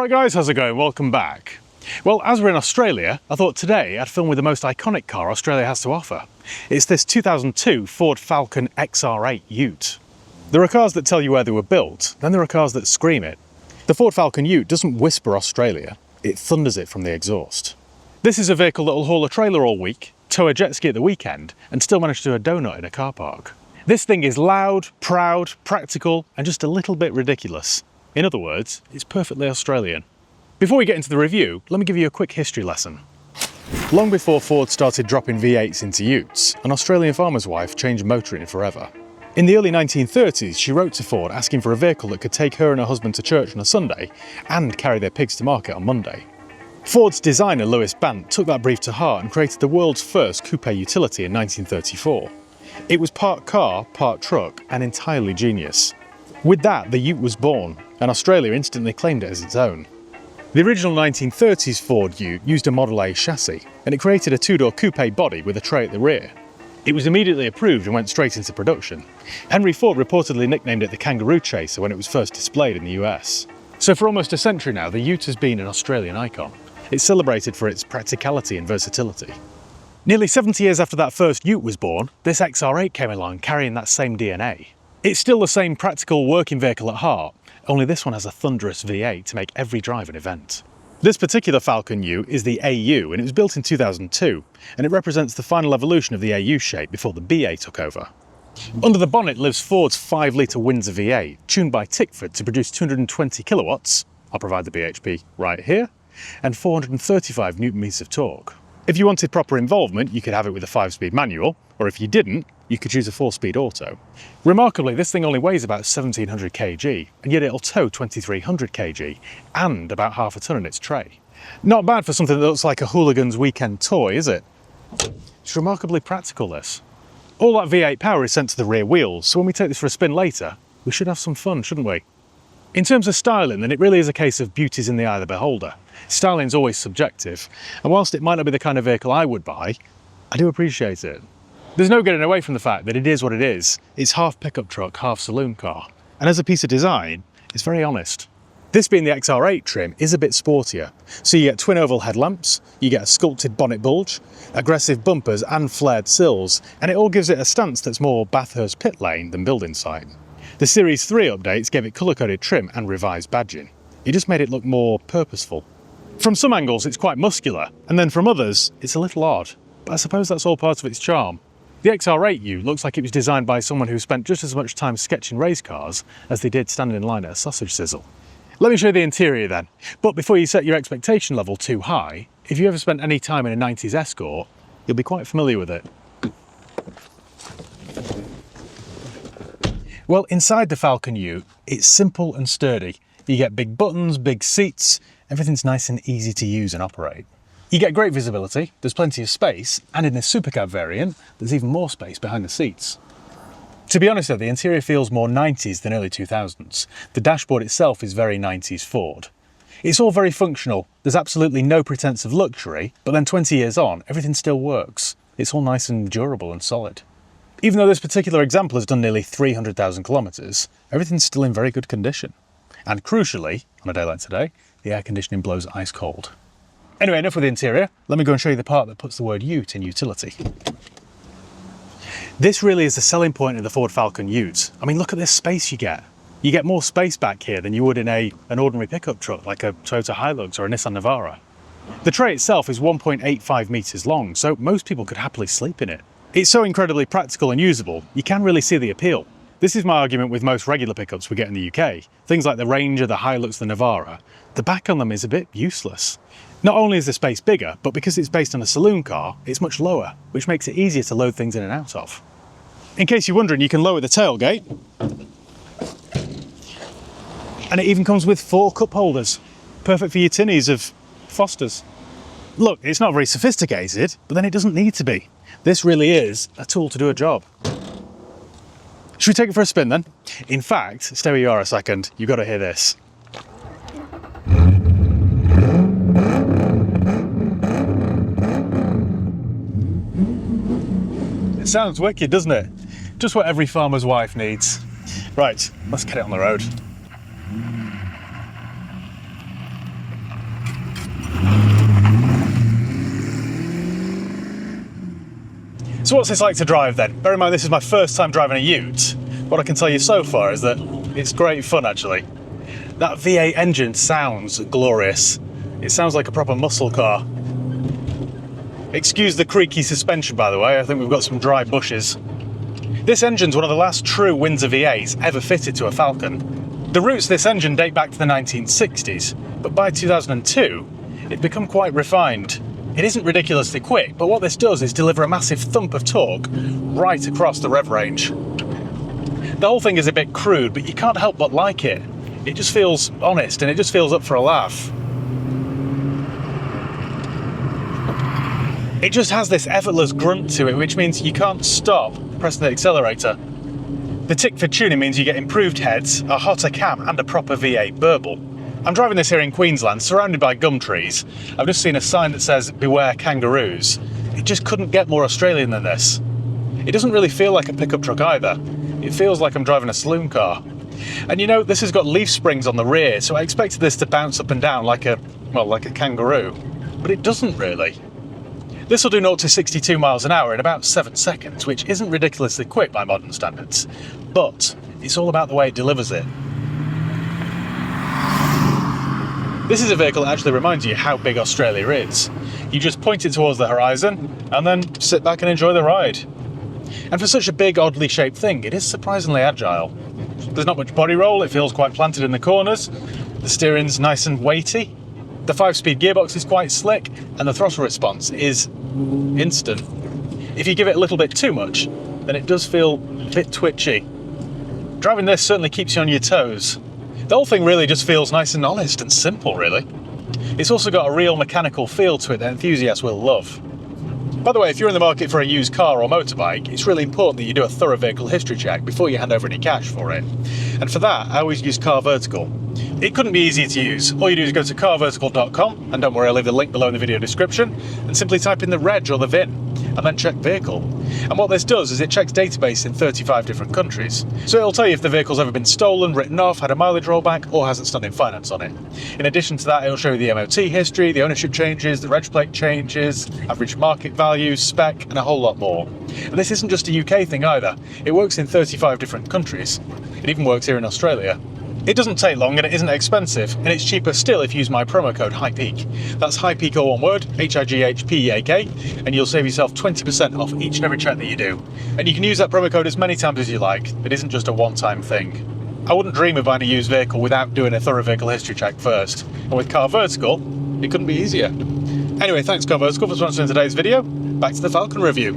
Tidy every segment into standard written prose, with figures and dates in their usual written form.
Alright guys, how's it going? Welcome back. Well, as we're in Australia, I thought today I'd film with the most iconic car Australia has to offer. It's this 2002 Ford Falcon XR8 Ute. There are cars that tell you where they were built, then there are cars that scream it. The Ford Falcon Ute doesn't whisper Australia, it thunders it from the exhaust. This is a vehicle that will haul a trailer all week, tow a jet ski at the weekend, and still manage to do a donut in a car park. This thing is loud, proud, practical, and just a little bit ridiculous. In other words, it's perfectly Australian. Before we get into the review, let me give you a quick history lesson. Long before Ford started dropping V8s into Utes, an Australian farmer's wife changed motoring forever. In the early 1930s, she wrote to Ford asking for a vehicle that could take her and her husband to church on a Sunday and carry their pigs to market on Monday. Ford's designer Louis Bant took that brief to heart and created the world's first coupe utility in 1934. It was part car, part truck, and entirely genius. With that, the Ute was born, and Australia instantly claimed it as its own. The original 1930s Ford Ute used a Model A chassis, and it created a two-door coupe body with a tray at the rear. It was immediately approved and went straight into production. Henry Ford reportedly nicknamed it the Kangaroo Chaser when it was first displayed in the US. So for almost a century now, the Ute has been an Australian icon. It's celebrated for its practicality and versatility. Nearly 70 years after that first Ute was born, this XR8 came along carrying that same DNA. It's still the same practical working vehicle at heart, only this one has a thunderous V8 to make every drive an event. This particular Falcon Ute is the AU, and it was built in 2002, and it represents the final evolution of the AU shape before the BA took over. Under the bonnet lives Ford's 5-litre Windsor V8, tuned by Tickford to produce 220 kilowatts, I'll provide the BHP right here, and 435 Newton-meters of torque. If you wanted proper involvement, you could have it with a 5-speed manual, or if you didn't, you could choose a 4-speed auto. Remarkably, this thing only weighs about 1700 kg, and yet it'll tow 2300 kg, and about half a tonne in its tray. Not bad for something that looks like a hooligan's weekend toy, is it? It's remarkably practical, this. All that V8 power is sent to the rear wheels, so when we take this for a spin later, we should have some fun, shouldn't we? In terms of styling, then it really is a case of beauty's in the eye of the beholder. Styling's always subjective, and whilst it might not be the kind of vehicle I would buy, I do appreciate it. There's no getting away from the fact that it is what it is. It's half pickup truck, half saloon car. And as a piece of design, it's very honest. This being the XR8 trim is a bit sportier. So you get twin oval headlamps, you get a sculpted bonnet bulge, aggressive bumpers and flared sills, and it all gives it a stance that's more Bathurst pit lane than building site. The Series 3 updates gave it colour-coded trim and revised badging. It just made it look more purposeful. From some angles it's quite muscular, and then from others it's a little odd, but I suppose that's all part of its charm. The XR8U looks like it was designed by someone who spent just as much time sketching race cars as they did standing in line at a sausage sizzle. Let me show you the interior then, but before you set your expectation level too high, if you ever spent any time in a 90s Escort, you'll be quite familiar with it. Well, inside the Falcon Ute, it's simple and sturdy. You get big buttons, big seats, everything's nice and easy to use and operate. You get great visibility, there's plenty of space, and in this supercab variant, there's even more space behind the seats. To be honest though, the interior feels more 90s than early 2000s. The dashboard itself is very 90s Ford. It's all very functional, there's absolutely no pretense of luxury, but then 20 years on, everything still works. It's all nice and durable and solid. Even though this particular example has done nearly 300,000 kilometres, everything's still in very good condition. And crucially, on a day like today, the air conditioning blows ice cold. Anyway, enough with the interior. Let me go and show you the part that puts the word Ute in utility. This really is the selling point of the Ford Falcon Ute. I mean, look at this space you get. You get more space back here than you would in an ordinary pickup truck like a Toyota Hilux or a Nissan Navara. The tray itself is 1.85 metres long, so most people could happily sleep in it. It's so incredibly practical and usable, you can really see the appeal. This is my argument with most regular pickups we get in the UK. Things like the Ranger, the Hilux, the Navara. The back on them is a bit useless. Not only is the space bigger, but because it's based on a saloon car, it's much lower, which makes it easier to load things in and out of. In case you're wondering, you can lower the tailgate. And it even comes with 4 cup holders. Perfect for your tinnies of Fosters. Look, it's not very sophisticated, but then it doesn't need to be. This really is a tool to do a job. Should we take it for a spin then? In fact, stay where you are a second, you've got to hear this. It sounds wicked, doesn't it? Just what every farmer's wife needs. Right, let's get it on the road. So what's this like to drive then? Bear in mind this is my first time driving a Ute. What I can tell you so far is that it's great fun actually. That V8 engine sounds glorious. It sounds like a proper muscle car. Excuse the creaky suspension by the way, I think we've got some dry bushes. This engine's one of the last true Windsor V8s ever fitted to a Falcon. The roots of this engine date back to the 1960s, but by 2002 it'd become quite refined. It isn't ridiculously quick, but what this does is deliver a massive thump of torque right across the rev range. The whole thing is a bit crude, but you can't help but like it. It just feels honest and it just feels up for a laugh. It just has this effortless grunt to it, which means you can't stop pressing the accelerator. The tick for tuning means you get improved heads, a hotter cam and a proper V8 burble. I'm driving this here in Queensland, surrounded by gum trees. I've just seen a sign that says, beware kangaroos. It just couldn't get more Australian than this. It doesn't really feel like a pickup truck either. It feels like I'm driving a saloon car. And you know, this has got leaf springs on the rear, so I expected this to bounce up and down like a kangaroo. But it doesn't really. This will do 0 to 62 miles an hour in about 7 seconds, which isn't ridiculously quick by modern standards. But it's all about the way it delivers it. This is a vehicle that actually reminds you how big Australia is. You just point it towards the horizon and then sit back and enjoy the ride. And for such a big, oddly shaped thing, it is surprisingly agile. There's not much body roll, it feels quite planted in the corners. The steering's nice and weighty. The 5-speed gearbox is quite slick, and the throttle response is instant. If you give it a little bit too much, then it does feel a bit twitchy. Driving this certainly keeps you on your toes. The whole thing really just feels nice and honest and simple, really. It's also got a real mechanical feel to it that enthusiasts will love. By the way, if you're in the market for a used car or motorbike, it's really important that you do a thorough vehicle history check before you hand over any cash for it. And for that, I always use CarVertical. It couldn't be easier to use. All you do is go to carvertical.com, and don't worry, I'll leave the link below in the video description, and simply type in the reg or the VIN, and then check vehicle. And what this does is it checks database in 35 different countries. So it'll tell you if the vehicle's ever been stolen, written off, had a mileage rollback, or has outstanding finance on it. In addition to that, it'll show you the MOT history, the ownership changes, the reg plate changes, average market value, spec, and a whole lot more. And this isn't just a UK thing either. It works in 35 different countries. It even works here in Australia. It doesn't take long and it isn't expensive, and it's cheaper still if you use my promo code HIGHPEAK. That's HIGHPEAK all one word, HIGHPEAK, and you'll save yourself 20% off each and every check that you do. And you can use that promo code as many times as you like. It isn't just a one-time thing. I wouldn't dream of buying a used vehicle without doing a thorough vehicle history check first. And with CarVertical, it couldn't be easier. Anyway, thanks CarVertical for sponsoring today's video. Back to the Falcon review.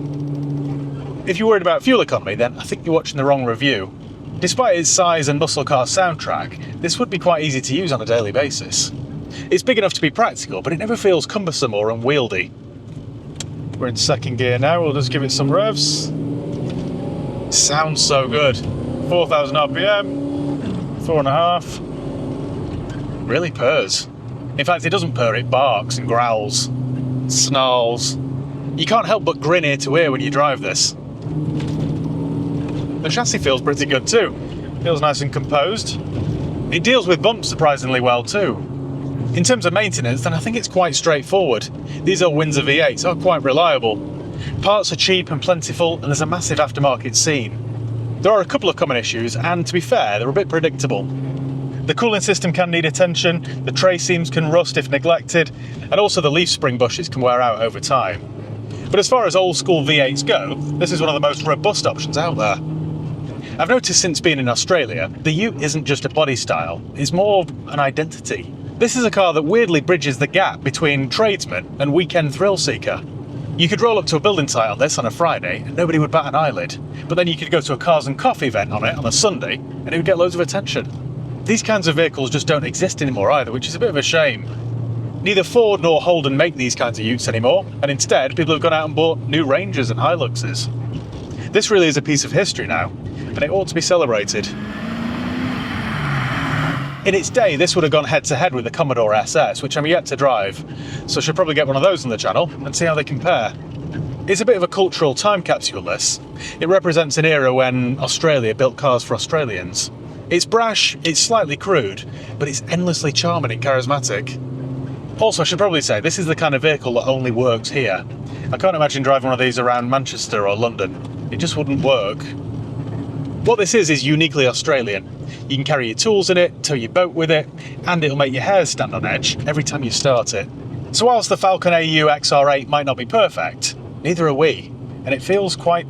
If you're worried about fuel economy, then I think you're watching the wrong review. Despite its size and muscle car soundtrack, this would be quite easy to use on a daily basis. It's big enough to be practical, but it never feels cumbersome or unwieldy. We're in second gear now, we'll just give it some revs. Sounds so good. 4,000 RPM, 4.5. Really purrs. In fact, it doesn't purr, it barks and growls, snarls. You can't help but grin ear to ear when you drive this. The chassis feels pretty good too. Feels nice and composed. It deals with bumps surprisingly well too. In terms of maintenance, then I think it's quite straightforward. These old Windsor V8s are quite reliable. Parts are cheap and plentiful, and there's a massive aftermarket scene. There are a couple of common issues, and to be fair, they're a bit predictable. The cooling system can need attention, the tray seams can rust if neglected, and also the leaf spring bushes can wear out over time. But as far as old school V8s go, this is one of the most robust options out there. I've noticed since being in Australia, the Ute isn't just a body style, it's more an identity. This is a car that weirdly bridges the gap between tradesman and weekend thrill seeker. You could roll up to a building site on this on a Friday and nobody would bat an eyelid, but then you could go to a cars and coffee event on it on a Sunday and it would get loads of attention. These kinds of vehicles just don't exist anymore either, which is a bit of a shame. Neither Ford nor Holden make these kinds of Utes anymore, and instead people have gone out and bought new Rangers and Hiluxes. This really is a piece of history now, and it ought to be celebrated. In its day, this would have gone head-to-head with the Commodore SS, which I'm yet to drive, so I should probably get one of those on the channel and see how they compare. It's a bit of a cultural time capsule, this. It represents an era when Australia built cars for Australians. It's brash, it's slightly crude, but it's endlessly charming and charismatic. Also, I should probably say, this is the kind of vehicle that only works here. I can't imagine driving one of these around Manchester or London. It just wouldn't work. What this is uniquely Australian. You can carry your tools in it, tow your boat with it, and it'll make your hair stand on edge every time you start it. So whilst the Falcon AU XR8 might not be perfect, neither are we, and it feels quite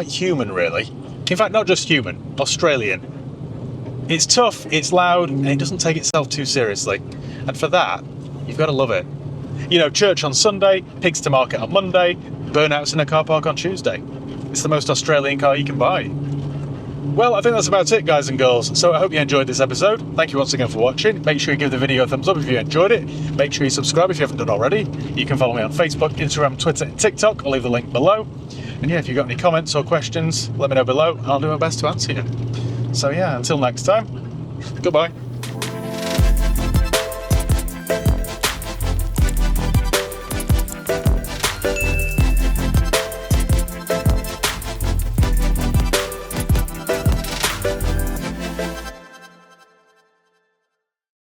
human really. In fact, not just human, Australian. It's tough, it's loud, and it doesn't take itself too seriously. And for that, you've got to love it. You know, church on Sunday, pigs to market on Monday, burnouts in a car park on Tuesday. It's the most Australian car you can buy. Well, I think that's about it, guys and girls. So I hope you enjoyed this episode. Thank you once again for watching. Make sure you give the video a thumbs up if you enjoyed it. Make sure you subscribe if you haven't done already. You can follow me on Facebook, Instagram, Twitter, and TikTok. I'll leave the link below. And yeah, if you've got any comments or questions, let me know below. I'll do my best to answer you. So yeah, until next time, goodbye.